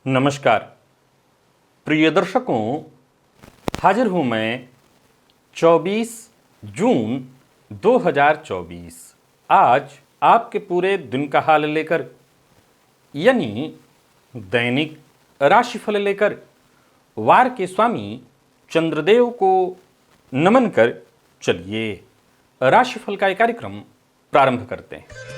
नमस्कार प्रिय दर्शकों, हाजिर हूं मैं 24 जून 2024 आज आपके पूरे दिन का हाल लेकर, यानी दैनिक राशिफल लेकर वार के स्वामी चंद्रदेव को नमन कर चलिए राशिफल का एक कार्यक्रम प्रारंभ करते हैं।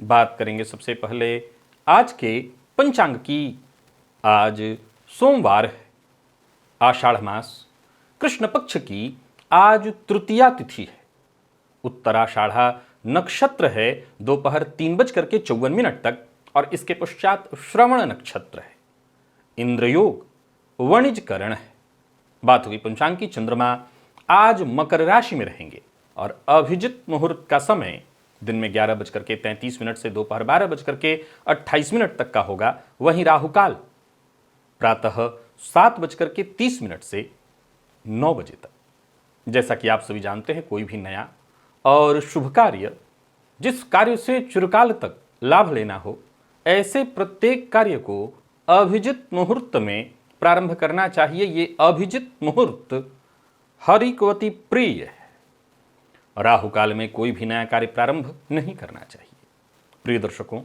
बात करेंगे सबसे पहले आज के पंचांग की। आज सोमवार है, आषाढ़ मास कृष्ण पक्ष की आज तृतीया तिथि है। उत्तराषाढ़ा नक्षत्र है दोपहर 3:54 तक और इसके पश्चात श्रवण नक्षत्र है। इंद्रयोग वणिजकरण है। बात होगी पंचांग की। चंद्रमा आज मकर राशि में रहेंगे और अभिजित मुहूर्त का समय दिन में 11:33 से दोपहर 12:28 तक का होगा। वहीं राहुकाल प्रातः 7:30 से 9 बजे तक। जैसा कि आप सभी जानते हैं, कोई भी नया और शुभ कार्य, जिस कार्य से चिरकाल तक लाभ लेना हो, ऐसे प्रत्येक कार्य को अभिजित मुहूर्त में प्रारंभ करना चाहिए। ये अभिजित मुहूर्त हरिकवती प्रिय है। राहु काल में कोई भी नया कार्य प्रारंभ नहीं करना चाहिए। प्रिय दर्शकों,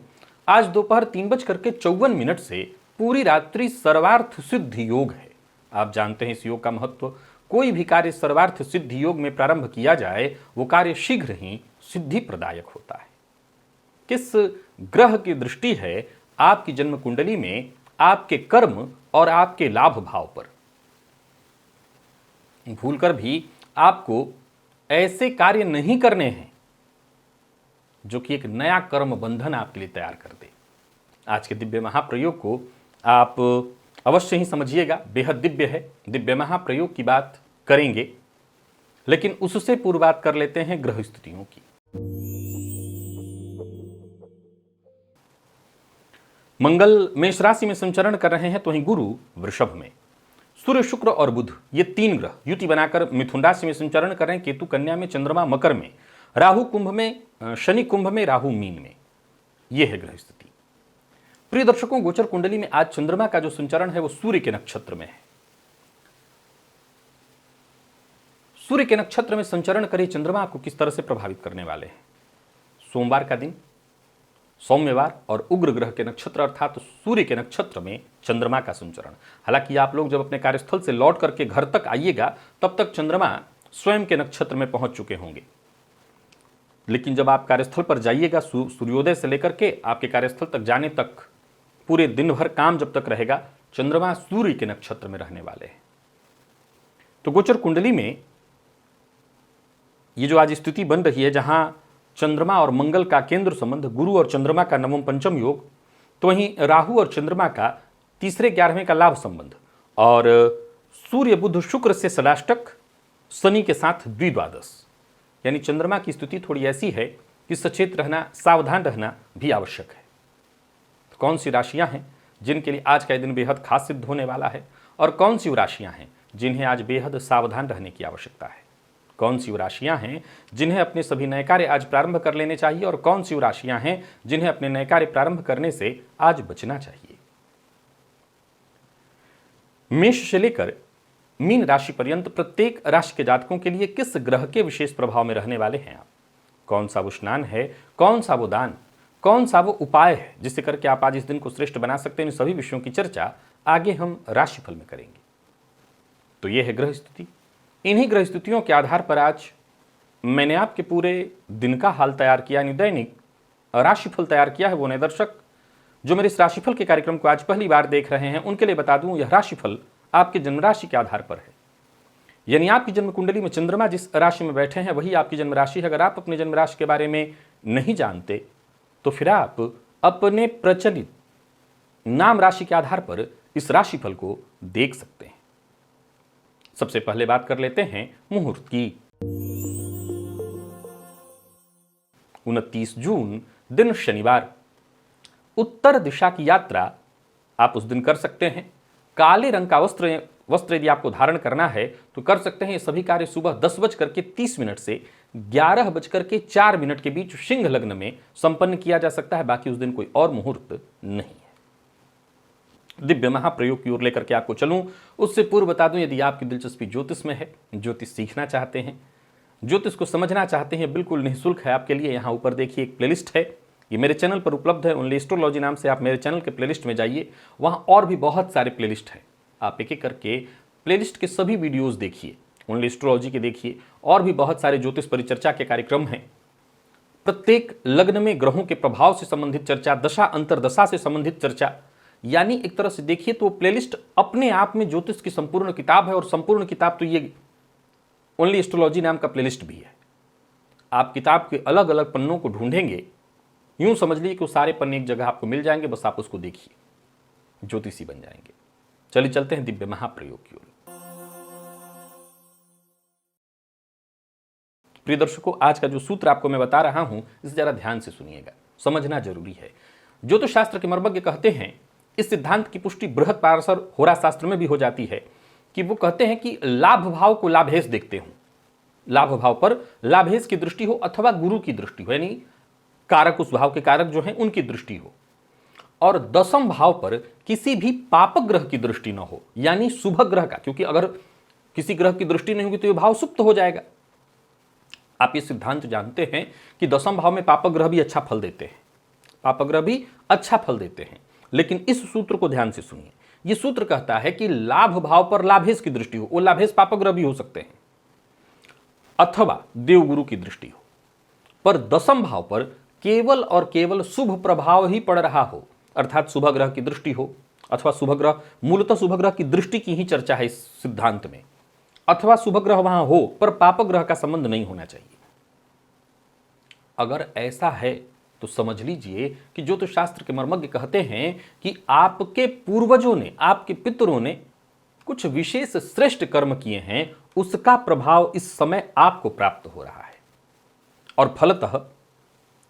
आज दोपहर 3:54 से पूरी रात्रि सर्वार्थ सिद्धि योग है। आप जानते हैं इस योग का महत्व। कोई भी कार्य सर्वार्थ सिद्धि योग में प्रारंभ किया जाए, वो कार्य शीघ्र ही सिद्धि प्रदायक होता है। किस ग्रह की दृष्टि है आपकी जन्म कुंडली में आपके कर्म और आपके लाभ भाव पर? भूलकर भी आपको ऐसे कार्य नहीं करने हैं जो कि एक नया कर्म बंधन आपके लिए तैयार कर दे। आज के दिव्य महाप्रयोग को आप अवश्य ही समझिएगा, बेहद दिव्य है। दिव्य महाप्रयोग की बात करेंगे, लेकिन उससे पूर्व बात कर लेते हैं ग्रह स्थितियों की। मंगल मेष राशि में संचरण कर रहे हैं, तो वहीं गुरु वृषभ में, सूर्य शुक्र और बुध ये तीन ग्रह युति बनाकर मिथुन राशि में संचरण कर रहे हैं। केतु कन्या में, चंद्रमा मकर में, राहु कुंभ में, शनि कुंभ में, राहु मीन में। यह है ग्रह स्थिति। प्रिय दर्शकों, गोचर कुंडली में आज चंद्रमा का जो संचरण है वो सूर्य के नक्षत्र में है। सूर्य के नक्षत्र में संचरण करे चंद्रमा आपको किस तरह से प्रभावित करने वाले हैं? सोमवार का दिन, सौम्यवार और उग्र ग्रह के नक्षत्र अर्थात सूर्य के नक्षत्र में चंद्रमा का संचरण। हालांकि आप लोग जब अपने कार्यस्थल से लौट करके घर तक आइएगा, तब तक चंद्रमा स्वयं के नक्षत्र में पहुंच चुके होंगे। लेकिन जब आप कार्यस्थल पर जाइएगा, सूर्योदय से लेकर के आपके कार्यस्थल तक जाने तक पूरे दिन भर काम जब तक रहेगा, चंद्रमा सूर्य के नक्षत्र में रहने वाले हैं। तो गोचर कुंडली में ये जो आज स्थिति बन रही है, जहां चंद्रमा और मंगल का केंद्र संबंध, गुरु और चंद्रमा का नवम पंचम योग, तो वहीं राहु और चंद्रमा का तीसरे 11वें का लाभ संबंध, और सूर्य बुध शुक्र से षडाष्टक, शनि के साथ द्विद्वादश। यानी चंद्रमा की स्थिति थोड़ी ऐसी है कि सचेत रहना, सावधान रहना भी आवश्यक है। तो कौन सी राशियां हैं जिनके लिए आज का दिन बेहद खास सिद्ध होने वाला है, और कौन सी राशियां हैं जिन्हें आज बेहद सावधान रहने की आवश्यकता है? कौन सी राशियां हैं जिन्हें अपने सभी नए कार्य आज प्रारंभ कर लेने चाहिए, और कौन सी राशियां हैं जिन्हें अपने नए कार्य प्रारंभ करने से आज बचना चाहिए? मेष से लेकर मीन राशि पर्यंत प्रत्येक राशि के जातकों के लिए किस ग्रह के विशेष प्रभाव में रहने वाले हैं आप? कौन सा वो स्नान है, कौन सा वो दान, कौन सा वो उपाय है जिससे करके आप आज इस दिन को श्रेष्ठ बना सकते हैं? इन सभी विषयों की चर्चा आगे हम राशिफल में करेंगे। तो यह है ग्रह स्थिति। इन्हीं ग्रह स्थितियों के आधार पर आज मैंने आपके पूरे दिन का हाल तैयार किया, यानी दैनिक राशिफल तैयार किया है। वो नए दर्शक जो मेरे इस राशिफल के कार्यक्रम को आज पहली बार देख रहे हैं उनके लिए बता दूं, यह राशिफल आपके जन्म राशि के आधार पर है। यानी आपकी जन्म कुंडली में चंद्रमा जिस राशि में बैठे हैं वही आपकी जन्म राशि है। अगर आप अपने जन्म राशि के बारे में नहीं जानते तो फिर आप अपने प्रचलित नाम राशि के आधार पर इस राशिफल को देख सकते हैं। सबसे पहले बात कर लेते हैं मुहूर्त की। 29 जून दिन शनिवार, उत्तर दिशा की यात्रा आप उस दिन कर सकते हैं। काले रंग का वस्त्र यदि आपको धारण करना है तो कर सकते हैं। ये सभी कार्य सुबह 10:30 से 11:04 के बीच सिंह लग्न में संपन्न किया जा सकता है। बाकी उस दिन कोई और मुहूर्त नहीं है। दिव्य महाप्रयोग की ओर लेकर के आपको चलूं उससे पूर्व बता दूं, यदि आपकी दिलचस्पी ज्योतिष में है, ज्योतिष सीखना चाहते हैं, ज्योतिष को समझना चाहते हैं, बिल्कुल निःशुल्क है आपके लिए। यहाँ ऊपर देखिए एक प्लेलिस्ट है, ये मेरे चैनल पर उपलब्ध है। ओनली एस्ट्रोलॉजी नाम से आप मेरे चैनल के प्लेलिस्ट में जाइए, वहाँ और भी बहुत सारे प्लेलिस्ट हैं। आप एक एक करके प्लेलिस्ट के सभी वीडियोस देखिए, ओनली एस्ट्रोलॉजी के देखिए, और भी बहुत सारे ज्योतिष परिचर्चा के कार्यक्रम हैं। प्रत्येक लग्न में ग्रहों के प्रभाव से संबंधित चर्चा, दशा अंतरदशा से संबंधित चर्चा, यानी एक तरह से देखिए तो प्लेलिस्ट अपने आप में ज्योतिष की संपूर्ण किताब है। और संपूर्ण किताब तो ये ओनली एस्ट्रोलॉजी नाम का प्लेलिस्ट भी है। आप किताब के अलग अलग पन्नों को ढूंढेंगे, यूं समझ लीजिए कि वो सारे पन्ने एक जगह आपको मिल जाएंगे, बस आप उसको देखिए, ज्योतिषी बन जाएंगे। चलिए चलते हैं दिव्य महाप्रयोग की ओर। प्रिय दर्शकों, आज का जो सूत्र आपको मैं बता रहा हूं इसे जरा ध्यान से सुनिएगा, समझना जरूरी है। ज्योतिष शास्त्र के मर्मज्ञ कहते हैं, इस सिद्धांत की पुष्टि बृहत्पाराशर होरा शास्त्र में भी हो जाती है, कि वो कहते हैं कि लाभ भाव को लाभेश देखते हो, लाभ भाव पर लाभेश की दृष्टि हो अथवा गुरु की दृष्टि हो, यानी कारक उस भाव के कारक जो हैं उनकी दृष्टि हो, और दशम भाव पर किसी भी पाप ग्रह की दृष्टि न हो, यानी शुभ ग्रह का, क्योंकि अगर किसी ग्रह की दृष्टि नहीं होगी तो यह भाव सुप्त हो जाएगा। आप ये सिद्धांत जानते हैं कि दशम भाव में पाप ग्रह भी अच्छा फल देते हैं, पाप ग्रह भी अच्छा फल देते हैं। लेकिन इस सूत्र को ध्यान से सुनिए। यह सूत्र कहता है कि लाभ भाव पर लाभेश की दृष्टि हो, वो लाभेश पाप ग्रह भी हो सकते हैं, अथवा देवगुरु की दृष्टि हो, पर दशम भाव पर केवल और केवल शुभ प्रभाव ही पड़ रहा हो, अर्थात शुभ ग्रह की दृष्टि हो, अथवा शुभ ग्रह, मूलतः शुभ ग्रह की दृष्टि की ही चर्चा है इस सिद्धांत में, अथवा शुभ ग्रह वहां हो पर पाप ग्रह का संबंध नहीं होना चाहिए। अगर ऐसा है तो समझ लीजिए कि ज्योतिष शास्त्र के मर्मज्ञ कहते हैं कि आपके पूर्वजों ने, आपके पितरों ने कुछ विशेष श्रेष्ठ कर्म किए हैं, उसका प्रभाव इस समय आपको प्राप्त हो रहा है, और फलतः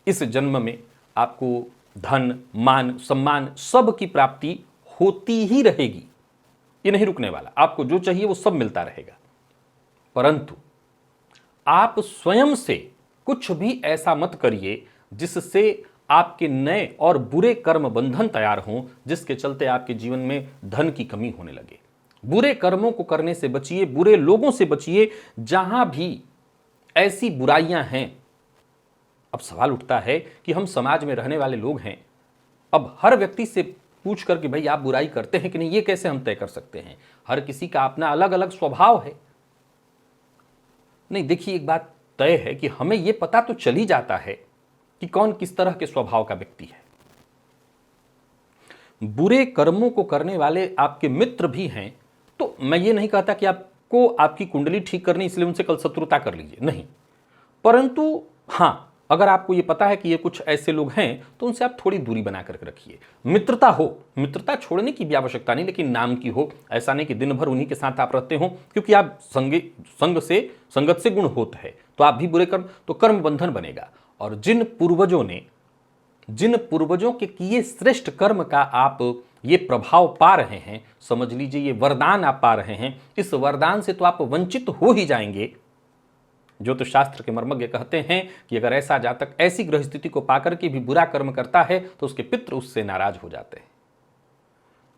इस जन्म में आपको धन, मान, सम्मान सब की प्राप्ति होती ही रहेगी। ये नहीं रुकने वाला, आपको जो चाहिए वो सब मिलता रहेगा। परंतु आप स्वयं से कुछ भी ऐसा मत करिए जिससे आपके नए और बुरे कर्म बंधन तैयार हों, जिसके चलते आपके जीवन में धन की कमी होने लगे। बुरे कर्मों को करने से बचिए, बुरे लोगों से बचिए, जहां भी ऐसी बुराइयां हैं। अब सवाल उठता है कि हम समाज में रहने वाले लोग हैं, अब हर व्यक्ति से पूछ कर कि भाई आप बुराई करते हैं कि नहीं, ये कैसे हम तय कर सकते हैं? हर किसी का अपना अलग अलग स्वभाव है। नहीं, देखिए एक बात तय है कि हमें यह पता तो चल ही जाता है कि कौन किस तरह के स्वभाव का व्यक्ति है। बुरे कर्मों को करने वाले आपके मित्र भी हैं, तो मैं ये नहीं कहता कि आपको आपकी कुंडली ठीक करनी इसलिए उनसे कल शत्रुता कर लीजिए, नहीं। परंतु हां, अगर आपको ये पता है कि ये कुछ ऐसे लोग हैं तो उनसे आप थोड़ी दूरी बना करके रखिए। मित्रता हो, मित्रता छोड़ने की भी आवश्यकता नहीं, लेकिन नाम की हो। ऐसा नहीं कि दिन भर उन्हीं के साथ आप रहते हो, क्योंकि आप संगत से गुण होता है, तो आप भी बुरे कर्म, तो कर्म बंधन बनेगा। और जिन पूर्वजों के किए श्रेष्ठ कर्म का आप ये प्रभाव पा रहे हैं, समझ लीजिए ये वरदान आप पा रहे हैं, इस वरदान से तो आप वंचित हो ही जाएंगे। ज्योतिष शास्त्र के मर्मज्ञ कहते हैं कि अगर ऐसा जातक ऐसी ग्रह स्थिति को पाकर के भी बुरा कर्म करता है तो उसके पितृ उससे नाराज हो जाते हैं।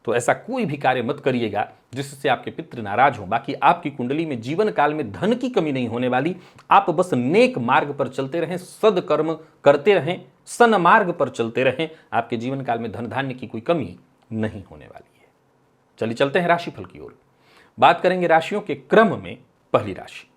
तो ऐसा कोई भी कार्य मत करिएगा जिससे आपके पितृ नाराज हो। बाकी आपकी कुंडली में जीवन काल में धन की कमी नहीं होने वाली। आप बस नेक मार्ग पर चलते रहें, सदकर्म करते रहें, सन्मार्ग पर चलते रहें, आपके जीवन काल में धन धान्य की कोई कमी नहीं होने वाली है। चलिए चलते हैं राशिफल की ओर। बात करेंगे राशियों के क्रम में। पहली राशि,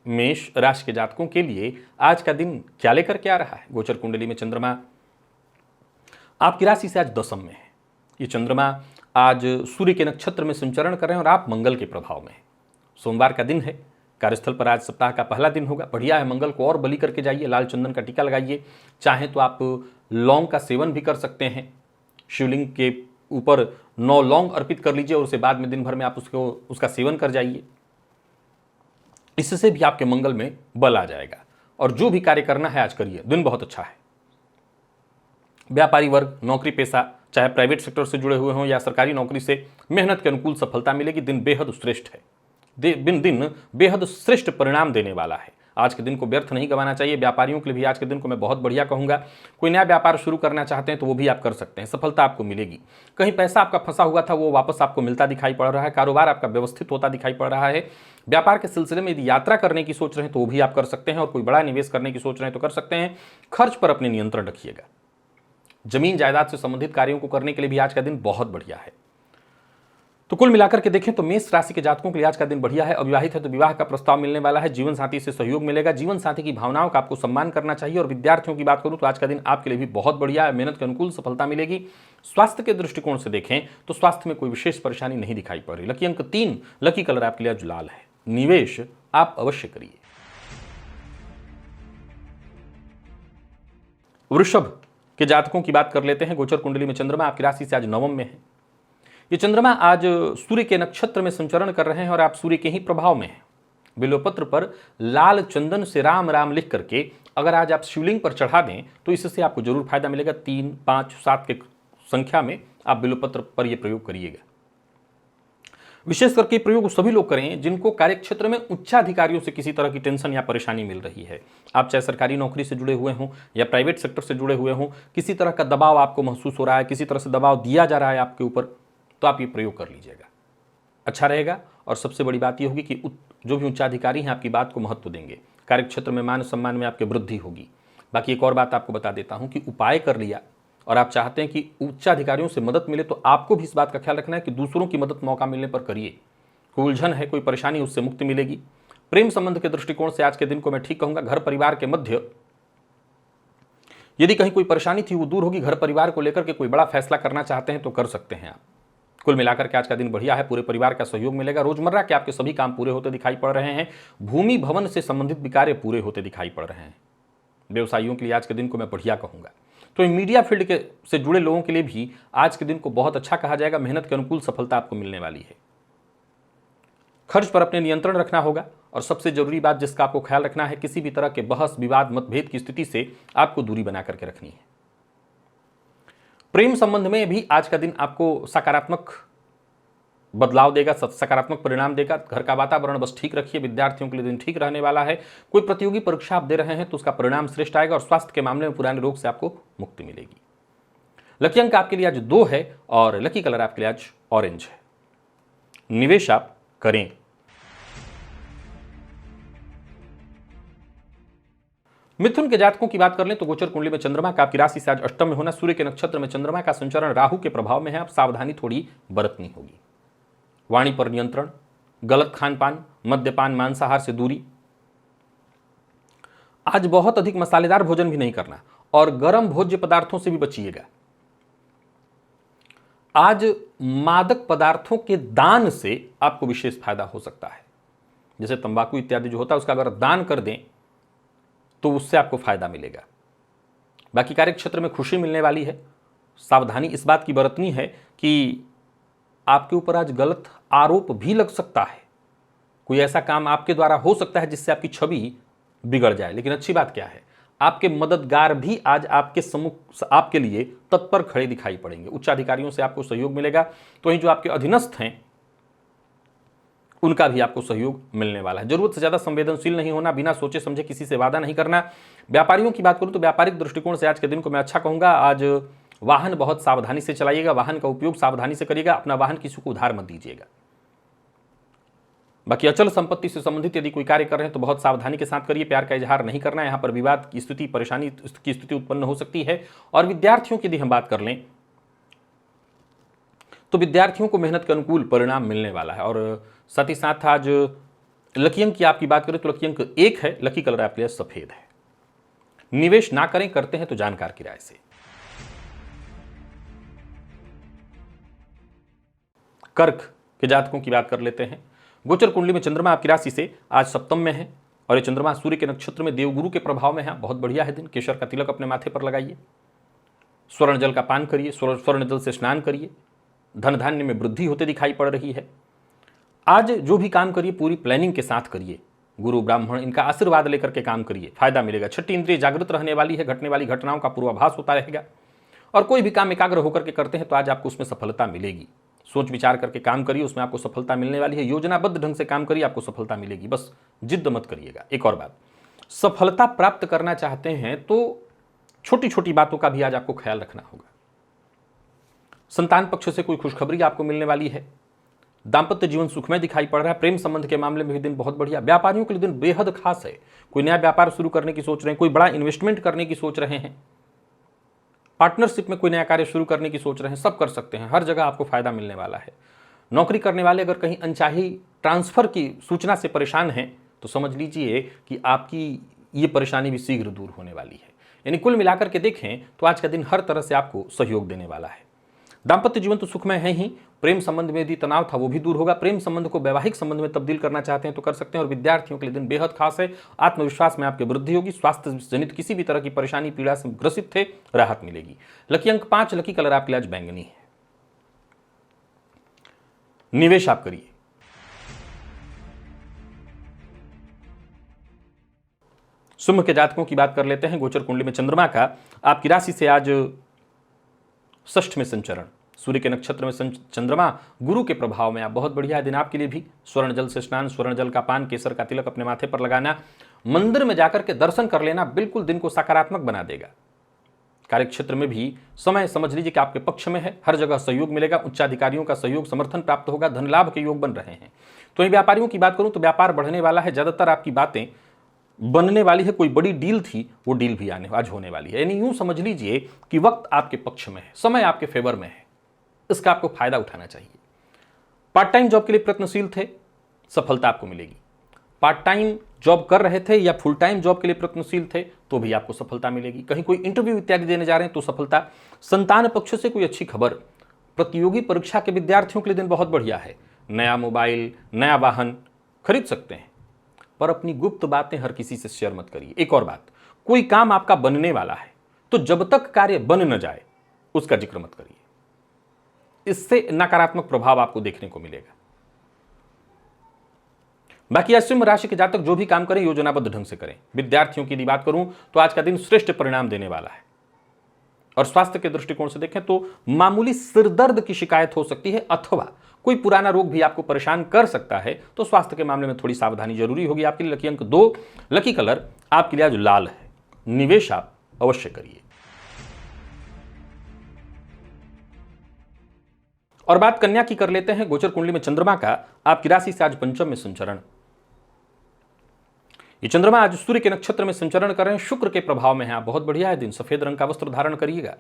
मेष राशि के जातकों के लिए आज का दिन क्या लेकर के आ रहा है। गोचर कुंडली में चंद्रमा आपकी राशि से आज दशम में है। ये चंद्रमा आज सूर्य के नक्षत्र में संचरण कर रहे हैं और आप मंगल के प्रभाव में हैं। सोमवार का दिन है, कार्यस्थल पर आज सप्ताह का पहला दिन होगा। बढ़िया है, मंगल को और बलि करके जाइए, लाल चंदन का टीका लगाइए। चाहे तो आप लौंग का सेवन भी कर सकते हैं, शिवलिंग के ऊपर 9 लौंग अर्पित कर लीजिए और उसके बाद में दिन भर में आप उसका सेवन कर जाइए। इससे भी आपके मंगल में बल आ जाएगा और जो भी कार्य करना है आज करिए, दिन बहुत अच्छा है। व्यापारी वर्ग, नौकरी पेशा, चाहे प्राइवेट सेक्टर से जुड़े हुए हों या सरकारी नौकरी से, मेहनत के अनुकूल सफलता मिलेगी। दिन बेहद श्रेष्ठ है, दिन बेहद श्रेष्ठ परिणाम देने वाला है। आज के दिन को व्यर्थ नहीं गंवाना चाहिए। व्यापारियों के लिए भी आज के दिन को मैं बहुत बढ़िया कहूंगा। कोई नया व्यापार शुरू करना चाहते हैं तो वो भी आप कर सकते हैं, सफलता आपको मिलेगी। कहीं पैसा आपका फंसा हुआ था वो वापस आपको मिलता दिखाई पड़ रहा है। कारोबार आपका व्यवस्थित होता दिखाई पड़ रहा है। व्यापार के सिलसिले में यदि यात्रा करने की सोच रहे हैं तो वो भी आप कर सकते हैं और कोई बड़ा निवेश करने की सोच रहे हैं तो कर सकते हैं। खर्च पर अपने नियंत्रण रखिएगा। जमीन जायदाद से संबंधित कार्यों को करने के लिए भी आज का दिन बहुत बढ़िया है। तो कुल मिलाकर के देखें तो मेष राशि के जातकों के लिए आज का दिन बढ़िया है। अविवाहित है तो विवाह का प्रस्ताव मिलने वाला है। जीवन साथी से सहयोग मिलेगा। जीवन साथी की भावनाओं का आपको सम्मान करना चाहिए। और विद्यार्थियों की बात करूं तो आज का दिन आपके लिए भी बहुत बढ़िया है। मेहनत के अनुकूल सफलता मिलेगी। स्वास्थ्य के दृष्टिकोण से देखें तो स्वास्थ्य में कोई विशेष परेशानी नहीं दिखाई पड़ रही। लकी अंक 3, लकी कलर आपके लिए आज लाल है। निवेश आप अवश्य करिए। वृषभ के जातकों की बात कर लेते हैं। गोचर कुंडली में चंद्रमा आपकी राशि से आज नवम में है। ये चंद्रमा आज सूर्य के नक्षत्र में संचरण कर रहे हैं और आप सूर्य के ही प्रभाव में हैं। बिल्वपत्र पर लाल चंदन से राम राम लिख करके अगर आज आप शिवलिंग पर चढ़ा दें तो इससे आपको जरूर फायदा मिलेगा। 3, 5, 7 के संख्या में आप बिल्वपत्र पर यह प्रयोग करिएगा। विशेष करके प्रयोग उस सभी लोग करें जिनको कार्यक्षेत्र में उच्चाधिकारियों से किसी तरह की टेंशन या परेशानी मिल रही है। आप चाहे सरकारी नौकरी से जुड़े हुए हों या प्राइवेट सेक्टर से जुड़े हुए हों, किसी तरह का दबाव आपको महसूस हो रहा है, किसी तरह से दबाव दिया जा रहा है आपके ऊपर, तो आप ये प्रयोग कर लीजिएगा, अच्छा रहेगा। और सबसे बड़ी बात ये होगी कि जो भी उच्चाधिकारी हैं आपकी बात को महत्व देंगे। कार्यक्षेत्र में मान सम्मान में आपके वृद्धि होगी। बाकी एक और बात आपको बता देता हूं कि उपाय कर लिया और आप चाहते हैं कि उच्चाधिकारियों से मदद मिले तो आपको भी इस बात का ख्याल रखना है कि दूसरों की मदद मौका मिलने पर करिए। कोई उलझन है, कोई परेशानी, उससे मुक्ति मिलेगी। प्रेम संबंध के दृष्टिकोण से आज के दिन को मैं ठीक कहूंगा। घर परिवार के मध्य यदि कहीं कोई परेशानी थी वो दूर होगी। घर परिवार को लेकर के कोई बड़ा फैसला करना चाहते हैं तो कर सकते हैं आप। कुल मिलाकर के आज का दिन बढ़िया है। पूरे परिवार का सहयोग मिलेगा। रोजमर्रा के आपके सभी काम पूरे होते दिखाई पड़ रहे हैं। भूमि भवन से संबंधित भी कार्य पूरे होते दिखाई पड़ रहे हैं। व्यवसायियों के लिए आज के दिन को मैं बढ़िया कहूंगा। तो मीडिया फील्ड के से जुड़े लोगों के लिए भी आज के दिन को बहुत अच्छा कहा जाएगा। मेहनत के अनुकूल सफलता आपको मिलने वाली है। खर्च पर अपने नियंत्रण रखना होगा और सबसे जरूरी बात जिसका आपको ख्याल रखना है, किसी भी तरह के बहस विवाद मतभेद की स्थिति से आपको दूरी बना करके रखनी है। प्रेम संबंध में भी आज का दिन आपको सकारात्मक बदलाव देगा, सकारात्मक परिणाम देगा। घर का वातावरण बस ठीक रखिए। विद्यार्थियों के लिए दिन ठीक रहने वाला है। कोई प्रतियोगी परीक्षा आप दे रहे हैं तो उसका परिणाम श्रेष्ठ आएगा और स्वास्थ्य के मामले में पुराने रोग से आपको मुक्ति मिलेगी। लकी अंक आपके लिए आज 2 है और लकी कलर आपके लिए आज ऑरेंज है। निवेश आप करें। मिथुन के जातकों की बात कर लें तो गोचर कुंडली में चंद्रमा का आपकी राशि से आज अष्टम में होना। सूर्य के नक्षत्र में चंद्रमा का संचरण राहु के प्रभाव में है। आप सावधानी थोड़ी बरतनी होगी। वाणी पर नियंत्रण, गलत खानपान, मद्यपान, मांसाहार से दूरी। आज बहुत अधिक मसालेदार भोजन भी नहीं करना और गर्म भोज्य पदार्थों से भी बचिएगा। आज मादक पदार्थों के दान से आपको विशेष फायदा हो सकता है। जैसे तंबाकू इत्यादि जो होता है उसका अगर दान कर दें तो उससे आपको फायदा मिलेगा। बाकी कार्य क्षेत्र में खुशी मिलने वाली है। सावधानी इस बात की बरतनी है कि आपके ऊपर आज गलत आरोप भी लग सकता है। कोई ऐसा काम आपके द्वारा हो सकता है जिससे आपकी छवि बिगड़ जाए। लेकिन अच्छी बात क्या है, आपके मददगार भी आज आपके सम्मुख आपके लिए तत्पर खड़े दिखाई पड़ेंगे। उच्चाधिकारियों से आपको सहयोग मिलेगा। तो वहीं जो आपके अधीनस्थ हैं उनका भी आपको सहयोग मिलने वाला है। जरूरत से ज्यादा संवेदनशील नहीं होना, बिना सोचे समझे किसी से वादा नहीं करना। व्यापारियों की बात करूं तो व्यापारिक दृष्टिकोण से आज के दिन को मैं अच्छा कहूंगा। आज वाहन बहुत सावधानी से चलाइएगा। वाहन का उपयोग सावधानी से करिएगा। अपना वाहन किसी को उधार मत दीजिएगा। बाकी अचल संपत्ति से संबंधित यदि कोई कार्य कर रहे हैं तो बहुत सावधानी के साथ करिए। प्यार का इजहार नहीं करना है। यहां पर विवाद की स्थिति, परेशानी की स्थिति उत्पन्न हो सकती है। और विद्यार्थियों की यदि हम बात कर लें तो विद्यार्थियों को मेहनत के अनुकूल परिणाम मिलने वाला है। और साथ ही साथ आज लकी अंक की आपकी बात करें तो लकी अंक 1 है, लकी कलर आपके लिए सफेद है। निवेश ना करें, करते हैं तो जानकार की राय से। कर्क के जातकों की बात कर लेते हैं। गोचर कुंडली में चंद्रमा आपकी राशि से आज सप्तम में है और ये चंद्रमा सूर्य के नक्षत्र में देवगुरु के प्रभाव में है। बहुत बढ़िया है दिन। केसर का तिलक अपने माथे पर लगाइए, स्वर्ण जल का पान करिए, स्वर्ण जल से स्नान करिए। धन धान्य में वृद्धि होते दिखाई पड़ रही है। आज जो भी काम करिए पूरी प्लानिंग के साथ करिए। गुरु ब्राह्मण इनका आशीर्वाद लेकर के काम करिए, फायदा मिलेगा। छठी इंद्रिय जागृत रहने वाली है, घटने वाली घटनाओं का पूर्वाभास होता रहेगा और कोई भी काम एकाग्र होकर के करते हैं तो आज आपको उसमें सफलता मिलेगी। सोच विचार करके काम करिए, उसमें आपको सफलता मिलने वाली है। योजनाबद्ध ढंग से काम करिए, आपको सफलता मिलेगी। बस जिद्द मत करिएगा। एक और बात, सफलता प्राप्त करना चाहते हैं तो छोटी छोटी बातों का भी आज आपको ख्याल रखना होगा। संतान पक्ष से कोई खुशखबरी आपको मिलने वाली है। दांपत्य जीवन सुखमय दिखाई पड़ रहा है। प्रेम संबंध के मामले में भी दिन बहुत बढ़िया। व्यापारियों के लिए दिन बेहद खास है। कोई नया व्यापार शुरू करने की सोच रहे हैं, कोई बड़ा इन्वेस्टमेंट करने की सोच रहे हैं, पार्टनरशिप में कोई नया कार्य शुरू करने की सोच रहे हैं, सब कर सकते हैं। हर जगह आपको फायदा मिलने वाला है। नौकरी करने वाले अगर कहीं अनचाही ट्रांसफर की सूचना से परेशान हैं तो समझ लीजिए कि आपकी ये परेशानी भी शीघ्र दूर होने वाली है। यानी कुल मिलाकर के देखें तो आज का दिन हर तरह से आपको सहयोग देने वाला है। दांपत्य जीवन तो सुखमय है ही, प्रेम संबंध में यदि तनाव था वो भी दूर होगा। प्रेम संबंध को वैवाहिक संबंध में तब्दील करना चाहते हैं तो कर सकते हैं। और विद्यार्थियों के लिए दिन बेहद खास है। आत्मविश्वास में आपकी वृद्धि होगी। स्वास्थ्य जनित किसी भी तरह की परेशानी पीड़ा से ग्रसित थे, राहत मिलेगी। लकी अंक 5, लकी कलर आपके लिए आज बैंगनी है। निवेश आप करिए। सिंह के जातकों की बात कर लेते हैं। गोचर कुंडली में चंद्रमा का आपकी राशि से आज षष्ठ में संचरण, सूर्य के नक्षत्र में चंद्रमा गुरु के प्रभाव में। आप बहुत बढ़िया दिन आपके लिए भी। स्वर्ण जल से स्नान, स्वर्ण जल का पान, केसर का तिलक अपने माथे पर लगाना, मंदिर में जाकर के दर्शन कर लेना बिल्कुल दिन को सकारात्मक बना देगा। कार्यक्षेत्र में भी समय समझ लीजिए कि आपके पक्ष में है। हर जगह सहयोग मिलेगा। उच्चाधिकारियों का सहयोग समर्थन प्राप्त होगा। धन लाभ के योग बन रहे हैं। तो इन व्यापारियों की बात करूं तो व्यापार बढ़ने वाला है। ज्यादातर आपकी बातें बनने वाली है। कोई बड़ी डील थी वो डील भी आज होने वाली है। यानी यूं समझ लीजिए कि वक्त आपके पक्ष में है, समय आपके फेवर में है। इसका आपको फायदा उठाना चाहिए। पार्ट टाइम जॉब के लिए प्रयत्नशील थे, सफलता आपको मिलेगी। पार्ट टाइम जॉब कर रहे थे या फुल टाइम जॉब के लिए प्रयत्नशील थे तो भी आपको सफलता मिलेगी। कहीं कोई इंटरव्यू इत्यादि देने जा रहे हैं तो सफलता। संतान पक्ष से कोई अच्छी खबर। प्रतियोगी परीक्षा के विद्यार्थियों के लिए दिन बहुत बढ़िया है। नया मोबाइल, नया वाहन खरीद सकते हैं, पर अपनी गुप्त बातें हर किसी से शेयर मत करिए। एक और बात, कोई काम आपका बनने वाला है तो जब तक कार्य बन न जाए उसका जिक्र मत करिए। इससे नकारात्मक प्रभाव आपको देखने को मिलेगा। बाकी आज सिंह राशि के जातक जो भी काम करें योजनाबद्ध ढंग से करें। विद्यार्थियों की बात करूं तो आज का दिन श्रेष्ठ परिणाम देने वाला है। और स्वास्थ्य के दृष्टिकोण से देखें तो मामूली सिरदर्द की शिकायत हो सकती है अथवा कोई पुराना रोग भी आपको परेशान कर सकता है। तो स्वास्थ्य के मामले में थोड़ी सावधानी जरूरी होगी। आपके लिए लकी अंक 2, लकी कलर आपके लिए आज लाल है। निवेश आप अवश्य करिए। और बात कन्या की कर लेते हैं। गोचर कुंडली में चंद्रमा का आपकी राशि से आज पंचम में संचरण। ये चंद्रमा आज सूर्य के नक्षत्र में संचरण कर रहे हैं, शुक्र के प्रभाव में है। आप बहुत बढ़िया है दिन। सफेद रंग का वस्त्र धारण करिएगा,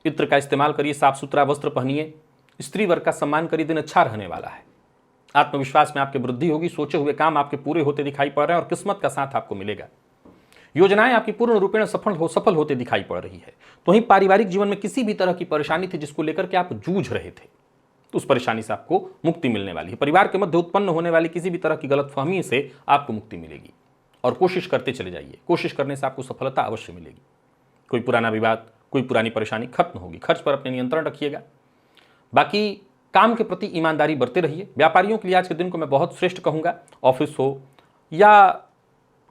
इत्र का इस्तेमाल करिए, साफ सुथरा वस्त्र पहनिए, स्त्री वर्ग का सम्मान करिए। दिन अच्छा रहने वाला है। आत्मविश्वास में आपकी वृद्धि होगी। सोचे हुए काम आपके पूरे होते दिखाई पड़ रहे हैं और किस्मत का साथ आपको मिलेगा। योजनाएं आपकी पूर्ण रूपेण सफल होते दिखाई पड़ रही है। तो वहीं पारिवारिक जीवन में किसी भी तरह की परेशानी थी जिसको लेकर के आप जूझ रहे थे तो उस परेशानी से आपको मुक्ति मिलने वाली है। परिवार के मध्य उत्पन्न होने वाली किसी भी तरह की गलतफहमी से आपको मुक्ति मिलेगी और कोशिश करते चले जाइए। कोशिश करने से आपको सफलता अवश्य मिलेगी। कोई पुराना विवाद, कोई पुरानी परेशानी खत्म होगी। खर्च पर अपने नियंत्रण रखिएगा। बाकी काम के प्रति ईमानदारी बरते रहिए। व्यापारियों के लिए आज के दिन को मैं बहुत श्रेष्ठ कहूंगा। ऑफिस हो या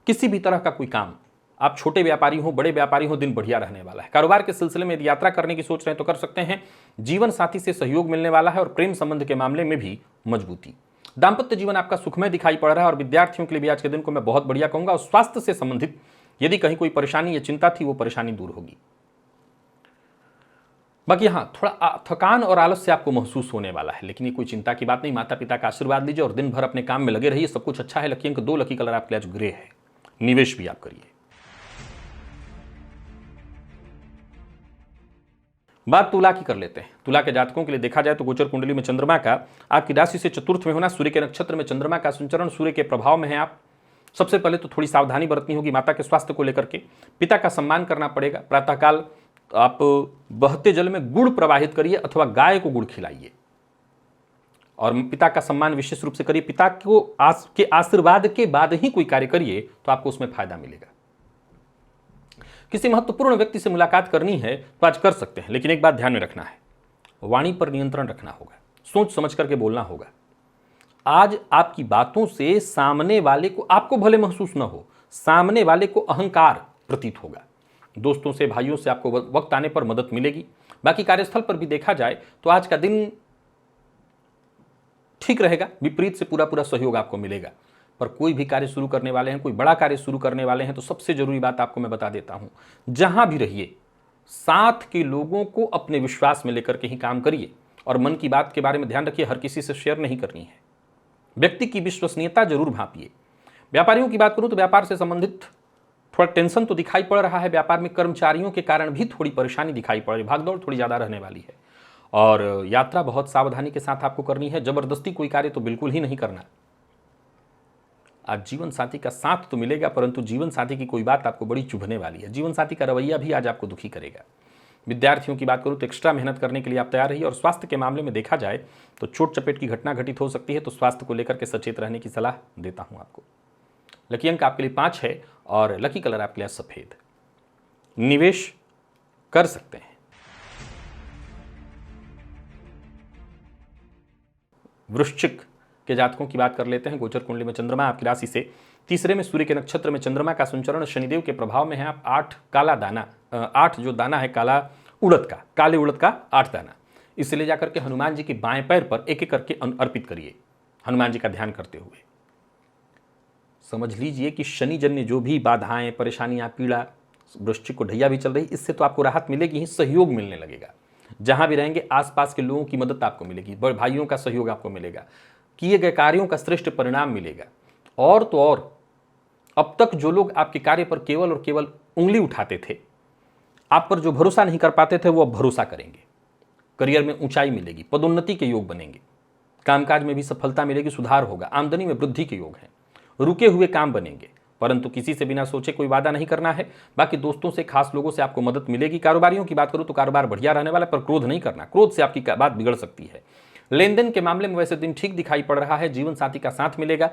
किसी भी तरह का कोई काम, आप छोटे व्यापारी हो बड़े व्यापारी हो, दिन बढ़िया रहने वाला है। कारोबार के सिलसिले में यदि यात्रा करने की सोच रहे हैं तो कर सकते हैं। जीवन साथी से सहयोग मिलने वाला है और प्रेम संबंध के मामले में भी मजबूती। दांपत्य जीवन आपका सुखमय दिखाई पड़ रहा है और विद्यार्थियों के लिए भी आज के दिन को मैं बहुत बढ़िया कहूंगा। और स्वास्थ्य से संबंधित यदि कहीं कोई परेशानी या चिंता थी वो परेशानी दूर होगी। बाकी हाँ, थोड़ा थकान और आलस से आपको महसूस होने वाला है, लेकिन ये कोई चिंता की बात नहीं। माता पिता का आशीर्वाद लीजिए और दिन भर अपने काम में लगे रहिए। सब कुछ अच्छा है। लकी अंक 2, लकी कलर आपके लिए आज ग्रे है। निवेश भी आप करिए। बात तुला की कर लेते हैं। तुला के जातकों के लिए देखा जाए तो गोचर कुंडली में चंद्रमा का आपकी राशि से चतुर्थ में होना, सूर्य के नक्षत्र में चंद्रमा का संचरण, सूर्य के प्रभाव में है आप। सबसे पहले तो थोड़ी सावधानी बरतनी होगी माता के स्वास्थ्य को लेकर के। पिता का सम्मान करना पड़ेगा। प्रातःकाल आप बहते जल में गुड़ प्रवाहित करिए अथवा गाय को गुड़ खिलाइए और पिता का सम्मान विशेष रूप से करिए। पिता को के आशीर्वाद के बाद ही कोई कार्य करिए तो आपको उसमें फायदा मिलेगा। किसी महत्वपूर्ण व्यक्ति से मुलाकात करनी है तो आज कर सकते हैं, लेकिन एक बात ध्यान में रखना है, वाणी पर नियंत्रण रखना होगा, सोच समझ करके बोलना होगा। आज आपकी बातों से सामने वाले को, आपको भले महसूस न हो, सामने वाले को अहंकार प्रतीत होगा। दोस्तों से, भाइयों से आपको वक्त आने पर मदद मिलेगी। बाकी कार्यस्थल पर भी देखा जाए तो आज का दिन ठीक रहेगा, विपरीत से पूरा पूरा सहयोग आपको मिलेगा। पर कोई भी कार्य शुरू करने वाले हैं, कोई बड़ा कार्य शुरू करने वाले हैं, तो सबसे जरूरी बात आपको मैं बता देता हूं, जहां भी रहिए साथ के लोगों को अपने विश्वास में लेकर के ही काम करिए और मन की बात के बारे में ध्यान रखिए, हर किसी से शेयर नहीं करनी है। व्यक्ति की विश्वसनीयता जरूर भांपिए। व्यापारियों की बात करूं तो व्यापार से संबंधित थोड़ा टेंशन तो दिखाई पड़ रहा है। व्यापार में कर्मचारियों के कारण भी थोड़ी परेशानी दिखाई पड़ रही है, भागदौड़ थोड़ी ज़्यादा रहने वाली है और यात्रा बहुत सावधानी के साथ आपको करनी है। जबरदस्ती कोई कार्य तो बिल्कुल ही नहीं करना। आज जीवन साथी का साथ तो मिलेगा, परंतु जीवन साथी की कोई बात आपको बड़ी चुभने वाली है। जीवन साथी का रवैया भी आज आपको दुखी करेगा। विद्यार्थियों की बात करूं तो एक्स्ट्रा मेहनत करने के लिए आप तैयार रहिए और स्वास्थ्य के मामले में देखा जाए तो चोट चपेट की घटना घटित हो सकती है, तो स्वास्थ्य को लेकर के सचेत रहने की सलाह देता हूं आपको। लकी अंक आपके लिए 5 है और लकी कलर आपके लिए सफेद। निवेश कर सकते हैं। वृश्चिक के जातकों की बात कर लेते हैं। गोचर कुंडली में चंद्रमा आपकी राशि से तीसरे में, सूर्य के नक्षत्र में चंद्रमा का संचरण, शनिदेव के प्रभाव में है आप। 8 काला दाना, 8 जो दाना है काला उड़द का, काले उड़द का 8 दाना, इसे ले जाकर के हनुमान जी के बाएं पैर पर एक एक करके अर्पित करिए, हनुमान जी का ध्यान करते हुए। समझ लीजिए कि शनि जन्य जो भी बाधाएं, परेशानियां, पीड़ा वृश्चिक को ढैया भी चल रही, इससे तो आपको राहत मिलेगी ही, सहयोग मिलने लगेगा। जहां भी रहेंगे आसपास के लोगों की मदद आपको मिलेगी, बड़े भाइयों का सहयोग आपको मिलेगा, किए गए कार्यों का श्रेष्ठ परिणाम मिलेगा। और तो और अब तक जो लोग आपके कार्य पर केवल और केवल उंगली उठाते थे, आप पर जो भरोसा नहीं कर पाते थे, वो अब भरोसा करेंगे। करियर में ऊंचाई मिलेगी, पदोन्नति के योग बनेंगे, कामकाज में भी सफलता मिलेगी, सुधार होगा, आमदनी में वृद्धि के योग हैं, रुके हुए काम बनेंगे। परंतु किसी से बिना सोचे कोई वादा नहीं करना है। बाकी दोस्तों से, खास लोगों से आपको मदद मिलेगी। कारोबारियों की बात करूं तो कारोबार बढ़िया रहने वाला है, पर क्रोध नहीं करना, क्रोध से आपकी बात बिगड़ सकती है। लेन देन के मामले में वैसे दिन ठीक दिखाई पड़ रहा है। जीवन साथी का साथ मिलेगा,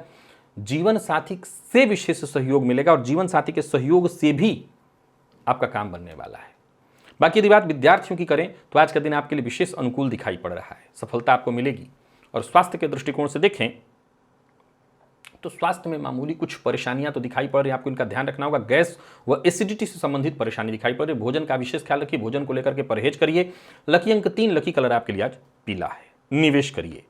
जीवन साथी से विशेष सहयोग मिलेगा और जीवन साथी के सहयोग से भी आपका काम बनने वाला है। बाकी यदि बात विद्यार्थियों की करें तो आज का दिन आपके लिए विशेष अनुकूल दिखाई पड़ रहा है, सफलता आपको मिलेगी। और स्वास्थ्य के दृष्टिकोण से देखें तो स्वास्थ्य में मामूली कुछ परेशानियां तो दिखाई पड़ रही है, आपको इनका ध्यान रखना होगा। गैस व एसिडिटी से संबंधित परेशानी दिखाई पड़ रही है। भोजन का विशेष ख्याल रखिए, भोजन को लेकर के परहेज करिए। लकी अंक 3, लकी कलर आपके लिए आज पीला है। निवेश करिए।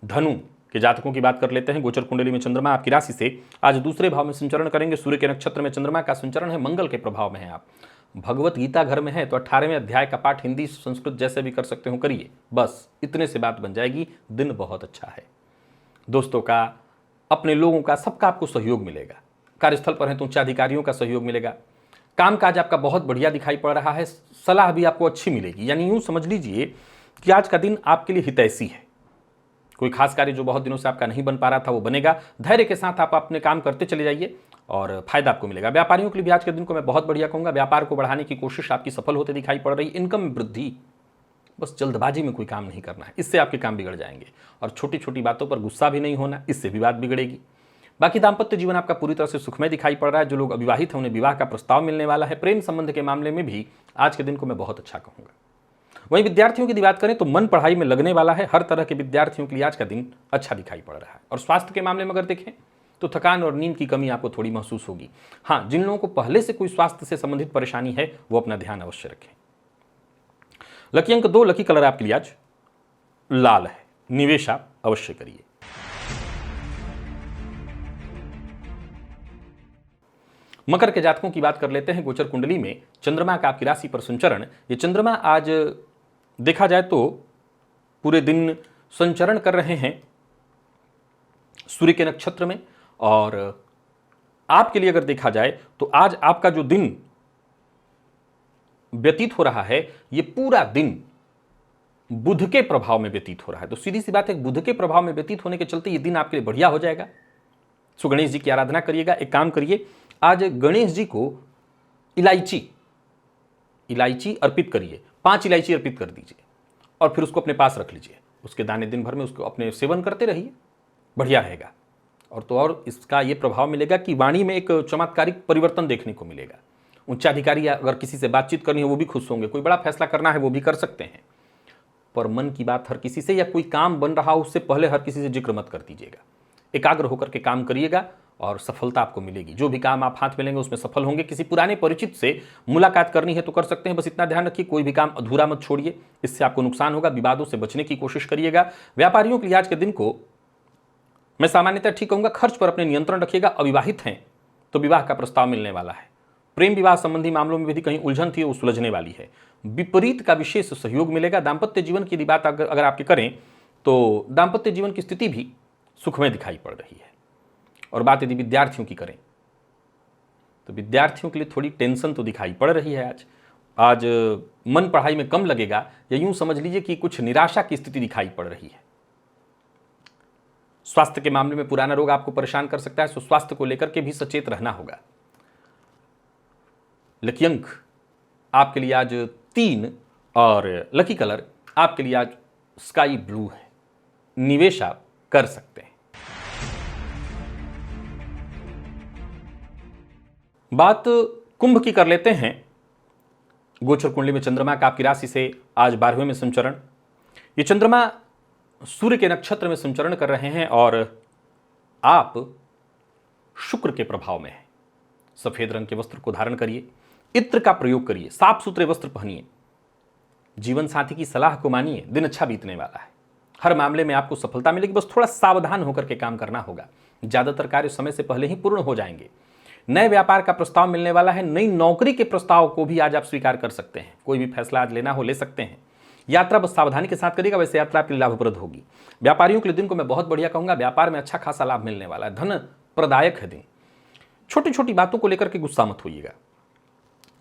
धनु के जातकों की बात कर लेते हैं। गोचर कुंडली में चंद्रमा आपकी राशि से आज दूसरे भाव में संचरण करेंगे। सूर्य के नक्षत्र में चंद्रमा का संचरण है, मंगल के प्रभाव में है आप। भगवत गीता घर में है तो 18वें अध्याय का पाठ हिंदी संस्कृत जैसे भी कर सकते हो करिए, बस इतने से बात बन जाएगी। दिन बहुत अच्छा है, दोस्तों का, अपने लोगों का, सबका आपको सहयोग मिलेगा। कार्यस्थल पर है तो उच्चाधिकारियों का सहयोग मिलेगा। कामकाज आपका बहुत बढ़िया दिखाई पड़ रहा है, सलाह भी आपको अच्छी मिलेगी। यानी यूं समझ लीजिए कि आज का दिन आपके लिए हितैषी है। कोई खास कार्य जो बहुत दिनों से आपका नहीं बन पा रहा था वो बनेगा। धैर्य के साथ आप अपने काम करते चले जाइए और फायदा आपको मिलेगा। व्यापारियों के लिए भी आज के दिन को मैं बहुत बढ़िया कहूंगा। व्यापार को बढ़ाने की कोशिश आपकी सफल होते दिखाई पड़ रही। इनकम में वृद्धि, बस जल्दबाजी में कोई काम नहीं करना है, इससे आपके काम बिगड़ जाएंगे। और छोटी छोटी बातों पर गुस्सा भी नहीं होना, इससे भी बात बिगड़ेगी। बाकी दाम्पत्य जीवन आपका पूरी तरह से सुखमय दिखाई पड़ रहा है। जो लोग अविवाहित हैं उन्हें विवाह का प्रस्ताव मिलने वाला है। प्रेम संबंध के मामले में भी आज के दिन को मैं बहुत अच्छा कहूंगा। वहीं विद्यार्थियों की बात करें तो मन पढ़ाई में लगने वाला है। हर तरह के विद्यार्थियों के लिए आज का दिन अच्छा दिखाई पड़ रहा है। और स्वास्थ्य के मामले में अगर देखें तो थकान और नींद की कमी आपको थोड़ी महसूस होगी। हाँ, जिन लोगों को पहले से कोई स्वास्थ्य से संबंधित परेशानी है वो अपना ध्यान अवश्य रखें। लकी अंक 2, लकी कलर आपके लिए आज लाल है। निवेश आप अवश्य करिए। मकर के जातकों की बात कर लेते हैं। गोचर कुंडली में चंद्रमा का आपकी राशि पर संचरण, ये चंद्रमा आज देखा जाए तो पूरे दिन संचरण कर रहे हैं सूर्य के नक्षत्र में और आपके लिए अगर देखा जाए तो आज आपका जो दिन व्यतीत हो रहा है, ये पूरा दिन बुध के प्रभाव में व्यतीत हो रहा है। तो सीधी सी बात है, बुध के प्रभाव में व्यतीत होने के चलते ये दिन आपके लिए बढ़िया हो जाएगा। सो गणेश जी की आराधना करिएगा। एक काम करिए, आज गणेश जी को इलायची अर्पित करिए, 5 इलायची अर्पित कर दीजिए और फिर उसको अपने पास रख लीजिए। उसके दाने दिन भर में उसको अपने सेवन करते रहिए, बढ़िया रहेगा। और तो और इसका ये प्रभाव मिलेगा कि वाणी में एक चमत्कारिक परिवर्तन देखने को मिलेगा। उच्चाधिकारी अगर किसी से बातचीत करनी है वो भी खुश होंगे, कोई बड़ा फैसला करना है वो भी कर सकते हैं। पर मन की बात हर किसी से, या कोई काम बन रहा हो उससे पहले हर किसी से जिक्र मत कर दीजिएगा। एकाग्र होकर के काम करिएगा और सफलता आपको मिलेगी। जो भी काम आप हाथ में लेंगे उसमें सफल होंगे। किसी पुराने परिचित से मुलाकात करनी है तो कर सकते हैं, बस इतना ध्यान रखिए कोई भी काम अधूरा मत छोड़िए, इससे आपको नुकसान होगा। विवादों से बचने की कोशिश करिएगा। व्यापारियों के लिए आज के दिन को मैं सामान्यतः ठीक कहूंगा, खर्च पर अपने नियंत्रण रखिएगा। अविवाहित हैं तो विवाह का प्रस्ताव मिलने वाला है। प्रेम विवाह संबंधी मामलों में भी कहीं उलझन थी वो सुलझने वाली है। विपरीत का विशेष सहयोग मिलेगा। दाम्पत्य जीवन की बात अगर आपकी करें तो दाम्पत्य जीवन की स्थिति भी सुखमय दिखाई पड़ रही है। और बात यदि विद्यार्थियों की करें तो विद्यार्थियों के लिए थोड़ी टेंशन तो दिखाई पड़ रही है। आज मन पढ़ाई में कम लगेगा, या यूं समझ लीजिए कि कुछ निराशा की स्थिति दिखाई पड़ रही है। स्वास्थ्य के मामले में पुराना रोग आपको परेशान कर सकता है, तो स्वास्थ्य को लेकर के भी सचेत रहना होगा। लकी अंक आपके लिए आज 3 और लकी कलर आपके लिए आज स्काई ब्लू है। निवेश आप कर सकते हैं। बात कुंभ की कर लेते हैं। गोचर कुंडली में चंद्रमा का आपकी राशि से आज 12वें में संचरण। ये चंद्रमा सूर्य के नक्षत्र में संचरण कर रहे हैं और आप शुक्र के प्रभाव में हैं। सफेद रंग के वस्त्र को धारण करिए, इत्र का प्रयोग करिए, साफ सुथरे वस्त्र पहनिए। जीवन साथी की सलाह को मानिए, दिन अच्छा बीतने वाला है। हर मामले में आपको सफलता मिलेगी, बस थोड़ा सावधान होकर के काम करना होगा। ज्यादातर कार्य समय से पहले ही पूर्ण हो जाएंगे। नए व्यापार का प्रस्ताव मिलने वाला है। नई नौकरी के प्रस्ताव को भी आज आप स्वीकार कर सकते हैं। कोई भी फैसला आज लेना हो ले सकते हैं। यात्रा बस सावधानी के साथ करिएगा, वैसे यात्रा आपके लिए लाभप्रद होगी। व्यापारियों के लिए दिन को मैं बहुत बढ़िया कहूंगा। व्यापार में अच्छा खासा लाभ मिलने वाला है। धन प्रदायक है दिन। छोटी छोटी बातों को लेकर के गुस्सा मत होइएगा।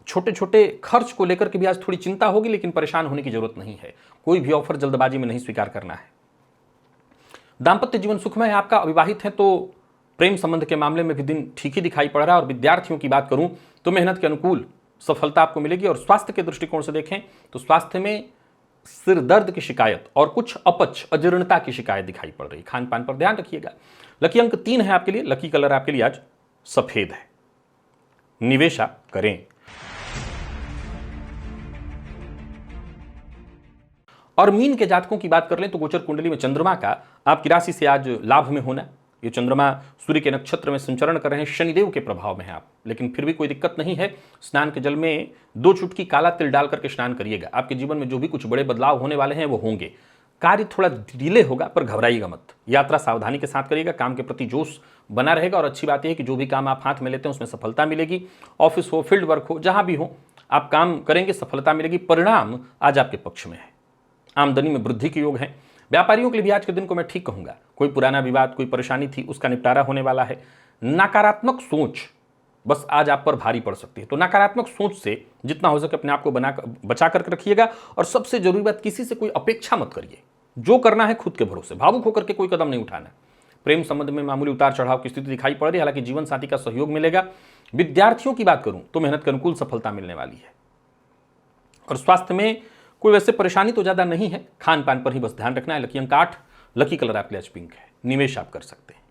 छोटे छोटे खर्च को लेकर के भी आज थोड़ी चिंता होगी, लेकिन परेशान होने की जरूरत नहीं है। कोई भी ऑफर जल्दबाजी में नहीं स्वीकार करना है। दाम्पत्य जीवन सुखमय है आपका। अविवाहित है तो प्रेम संबंध के मामले में भी दिन ठीक ही दिखाई पड़ रहा है। और विद्यार्थियों की बात करूं तो मेहनत के अनुकूल सफलता आपको मिलेगी। और स्वास्थ्य के दृष्टिकोण से देखें तो स्वास्थ्य में सिर दर्द की शिकायत और कुछ अपच अजीर्णता की शिकायत दिखाई पड़ रही। खान पान पर ध्यान रखिएगा। लकी अंक 3 है आपके लिए। लकी कलर आपके लिए आज सफेद है। निवेश आप करें। और मीन के जातकों की बात कर लें तो गोचर कुंडली में चंद्रमा का आपकी राशि से आज लाभ में होना। ये चंद्रमा सूर्य के नक्षत्र में संचरण कर रहे हैं। शनिदेव के प्रभाव में है आप, लेकिन फिर भी कोई दिक्कत नहीं है। स्नान के जल में 2 चुटकी काला तिल डाल करके स्नान करिएगा। आपके जीवन में जो भी कुछ बड़े बदलाव होने वाले हैं वो होंगे। कार्य थोड़ा डिले होगा पर घबराइएगा मत। यात्रा सावधानी के साथ करिएगा। काम के प्रति जोश बना रहेगा। और अच्छी बात यह है कि जो भी काम आप हाथ में लेते हैं उसमें सफलता मिलेगी। ऑफिस हो, फील्ड वर्क हो, जहां भी हो आप काम करेंगे, सफलता मिलेगी। परिणाम आज आपके पक्ष में है। आमदनी में वृद्धि के योग है। व्यापारियों के लिए भी आज के दिन को मैं ठीक कहूंगा। कोई पुराना विवाद, कोई परेशानी थी, उसका निपटारा होने वाला है। नकारात्मक सोच बस आज आप पर भारी पड़ सकती है, तो नकारात्मक सोच से जितना हो सके अपने आप को बचा करके रखिएगा। और सबसे जरूरी बात, किसी से कोई अपेक्षा मत करिए। जो करना है खुद के भरोसे, भावुक होकर के कोई कदम नहीं उठाना। प्रेम संबंध में मामूली उतार चढ़ाव की स्थिति दिखाई पड़ रही है, हालांकि जीवन साथी का सहयोग मिलेगा। विद्यार्थियों की बात करूं तो मेहनत के अनुकूल सफलता मिलने वाली है। और स्वास्थ्य में कोई वैसे परेशानी तो ज्यादा नहीं है। खान पान पर ही बस ध्यान रखना है। लकी अंक 8, लकी कलर आपके लिए पिंक है। निवेश आप कर सकते हैं।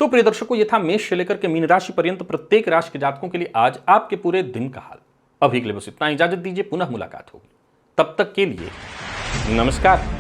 तो प्रिय दर्शकों, ये था मेष से लेकर के मीन राशि पर्यंत प्रत्येक राशि के जातकों के लिए आज आपके पूरे दिन का हाल। अभी के लिए बस इतना, इजाजत दीजिए, पुनः मुलाकात होगी। तब तक के लिए नमस्कार।